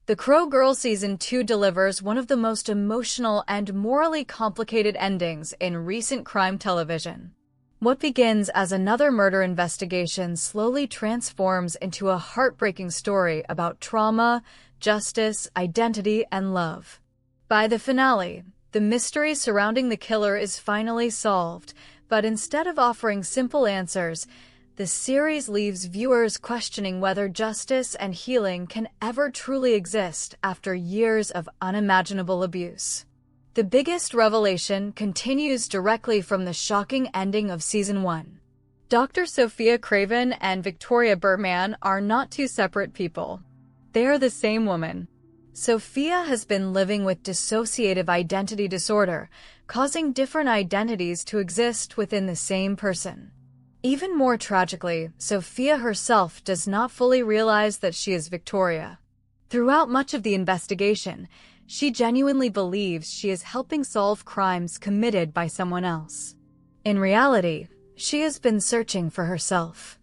The Crow Girl Season 2 delivers one of the most emotional and morally complicated endings in recent crime television. What begins as another murder investigation slowly transforms into a heartbreaking story about trauma, justice, identity, and love. By the finale, the mystery surrounding the killer is finally solved, but instead of offering simple answers, the series leaves viewers questioning whether justice and healing can ever truly exist after years of unimaginable abuse. The biggest revelation continues directly from the shocking ending of Season 1. Dr. Sophia Craven and Victoria Berman are not two separate people. They are the same woman. Sophia has been living with dissociative identity disorder, causing different identities to exist within the same person. Even more tragically, Sophia herself does not fully realize that she is Victoria. Throughout much of the investigation, she genuinely believes she is helping solve crimes committed by someone else. In reality, she has been searching for herself.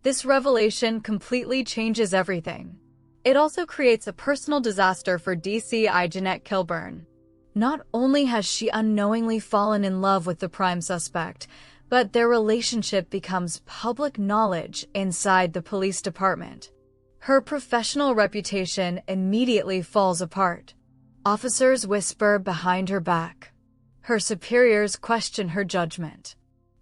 This revelation completely changes everything. It also creates a personal disaster for DCI Jeanette Kilburn. Not only has she unknowingly fallen in love with the prime suspect, but their relationship becomes public knowledge inside the police department. Her professional reputation immediately falls apart. Officers whisper behind her back. Her superiors question her judgment.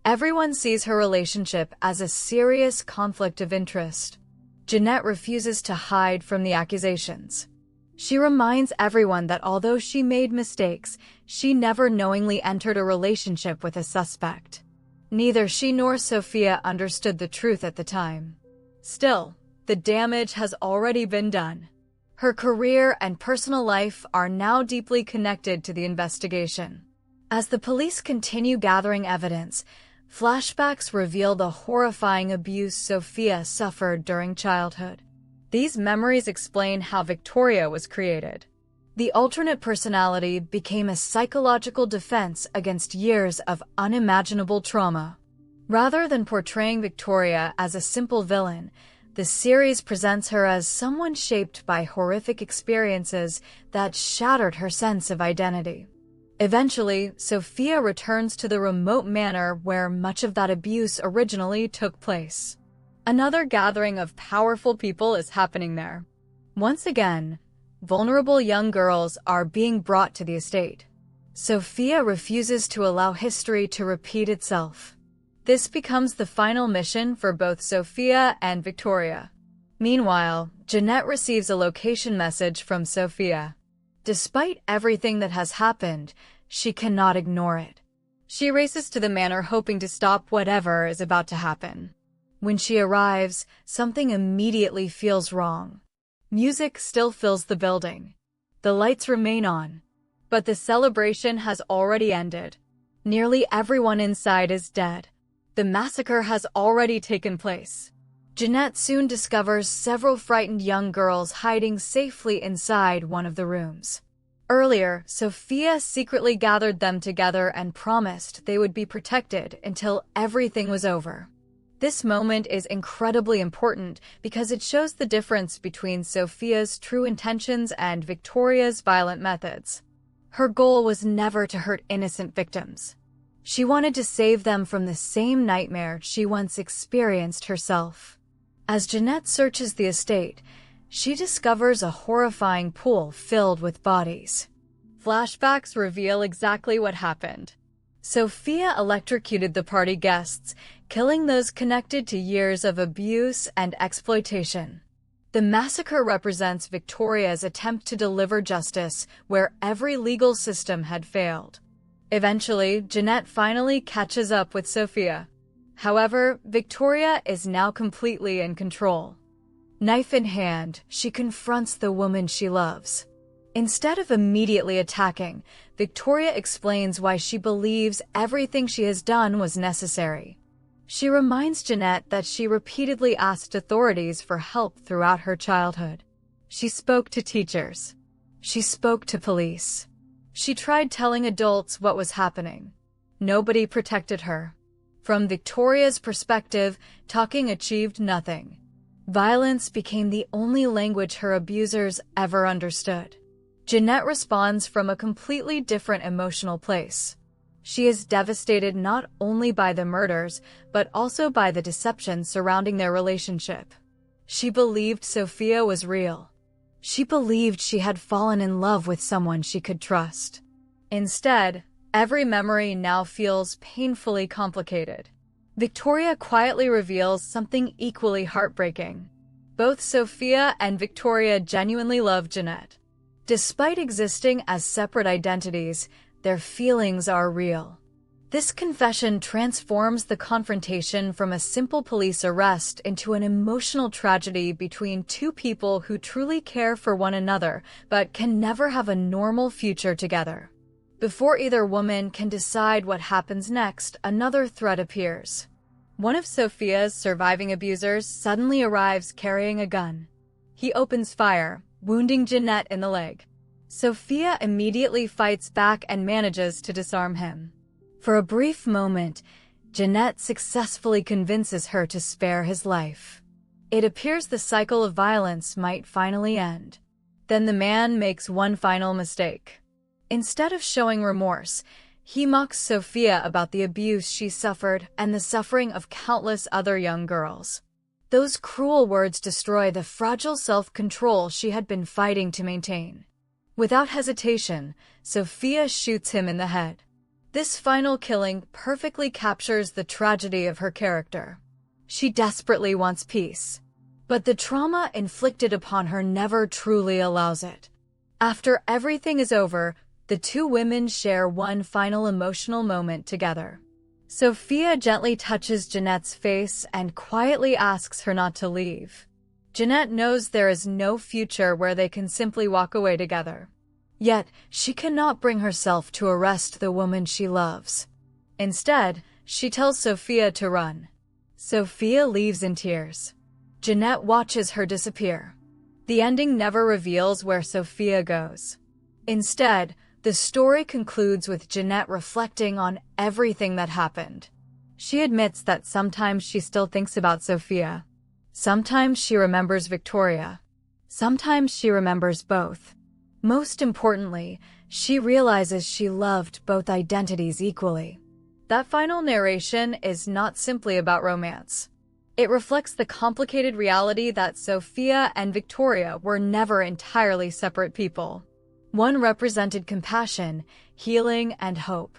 Everyone sees her relationship as a serious conflict of interest. Jeanette refuses to hide from the accusations. She reminds everyone that although she made mistakes, she never knowingly entered a relationship with a suspect. Neither she nor Sophia understood the truth at the time. Still, the damage has already been done. Her career and personal life are now deeply connected to the investigation. As the police continue gathering evidence, flashbacks reveal the horrifying abuse Sophia suffered during childhood. These memories explain how Victoria was created. The alternate personality became a psychological defense against years of unimaginable trauma. Rather than portraying Victoria as a simple villain, the series presents her as someone shaped by horrific experiences that shattered her sense of identity. Eventually, Sophia returns to the remote manor where much of that abuse originally took place. Another gathering of powerful people is happening there. Once again, vulnerable young girls are being brought to the estate. Sophia refuses to allow history to repeat itself. This becomes the final mission for both Sophia and Victoria. Meanwhile, Jeanette receives a location message from Sophia. Despite everything that has happened, she cannot ignore it. She races to the manor hoping to stop whatever is about to happen. When she arrives, something immediately feels wrong. Music still fills the building. The lights remain on. But the celebration has already ended. Nearly everyone inside is dead. The massacre has already taken place. Jeanette soon discovers several frightened young girls hiding safely inside one of the rooms. Earlier, Sophia secretly gathered them together and promised they would be protected until everything was over. This moment is incredibly important because it shows the difference between Sophia's true intentions and Victoria's violent methods. Her goal was never to hurt innocent victims. She wanted to save them from the same nightmare she once experienced herself. As Jeanette searches the estate, she discovers a horrifying pool filled with bodies. Flashbacks reveal exactly what happened. Sophia electrocuted the party guests, killing those connected to years of abuse and exploitation. The massacre represents Victoria's attempt to deliver justice where every legal system had failed. Eventually, Jeanette finally catches up with Sophia. However, Victoria is now completely in control. Knife in hand, she confronts the woman she loves. Instead of immediately attacking, Victoria explains why she believes everything she has done was necessary. She reminds Jeanette that she repeatedly asked authorities for help throughout her childhood. She spoke to teachers. She spoke to police. She tried telling adults what was happening. Nobody protected her. From Victoria's perspective, talking achieved nothing. Violence became the only language her abusers ever understood. Jeanette responds from a completely different emotional place. She is devastated not only by the murders, but also by the deception surrounding their relationship. She believed Sophia was real. She believed she had fallen in love with someone she could trust. Instead, every memory now feels painfully complicated. Victoria quietly reveals something equally heartbreaking. Both Sophia and Victoria genuinely love Jeanette. Despite existing as separate identities, their feelings are real. This confession transforms the confrontation from a simple police arrest into an emotional tragedy between two people who truly care for one another but can never have a normal future together. Before either woman can decide what happens next, another threat appears. One of Sophia's surviving abusers suddenly arrives carrying a gun. He opens fire, wounding Jeanette in the leg. Sophia immediately fights back and manages to disarm him. For a brief moment, Jeanette successfully convinces her to spare his life. It appears the cycle of violence might finally end. Then the man makes one final mistake. Instead of showing remorse, he mocks Sophia about the abuse she suffered and the suffering of countless other young girls. Those cruel words destroy the fragile self-control she had been fighting to maintain. Without hesitation, Sophia shoots him in the head. This final killing perfectly captures the tragedy of her character. She desperately wants peace, but the trauma inflicted upon her never truly allows it. After everything is over, the two women share one final emotional moment together. Sophia gently touches Jeanette's face and quietly asks her not to leave. Jeanette knows there is no future where they can simply walk away together. Yet, she cannot bring herself to arrest the woman she loves. Instead, she tells Sophia to run. Sophia leaves in tears. Jeanette watches her disappear. The ending never reveals where Sophia goes. Instead, the story concludes with Jeanette reflecting on everything that happened. She admits that sometimes she still thinks about Sophia. Sometimes she remembers Victoria. Sometimes she remembers both. Most importantly, she realizes she loved both identities equally. That final narration is not simply about romance. It reflects the complicated reality that Sophia and Victoria were never entirely separate people. One represented compassion, healing, and hope.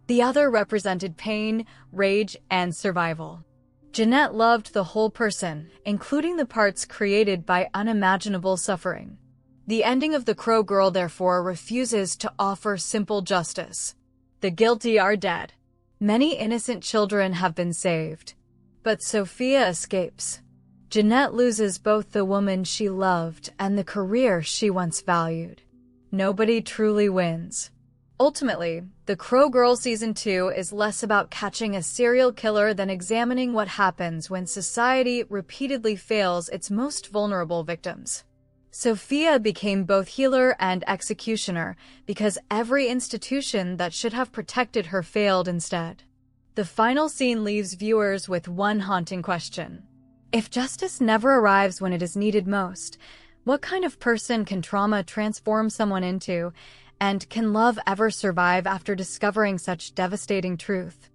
The other represented pain, rage, and survival. Jeanette loved the whole person, including the parts created by unimaginable suffering. The ending of The Crow Girl, therefore, refuses to offer simple justice. The guilty are dead. Many innocent children have been saved. But Sophia escapes. Jeanette loses both the woman she loved and the career she once valued. Nobody truly wins. Ultimately, The Crow Girl Season 2 is less about catching a serial killer than examining what happens when society repeatedly fails its most vulnerable victims. Sophia became both healer and executioner because every institution that should have protected her failed instead. The final scene leaves viewers with one haunting question. If justice never arrives when it is needed most, what kind of person can trauma transform someone into, and can love ever survive after discovering such devastating truth?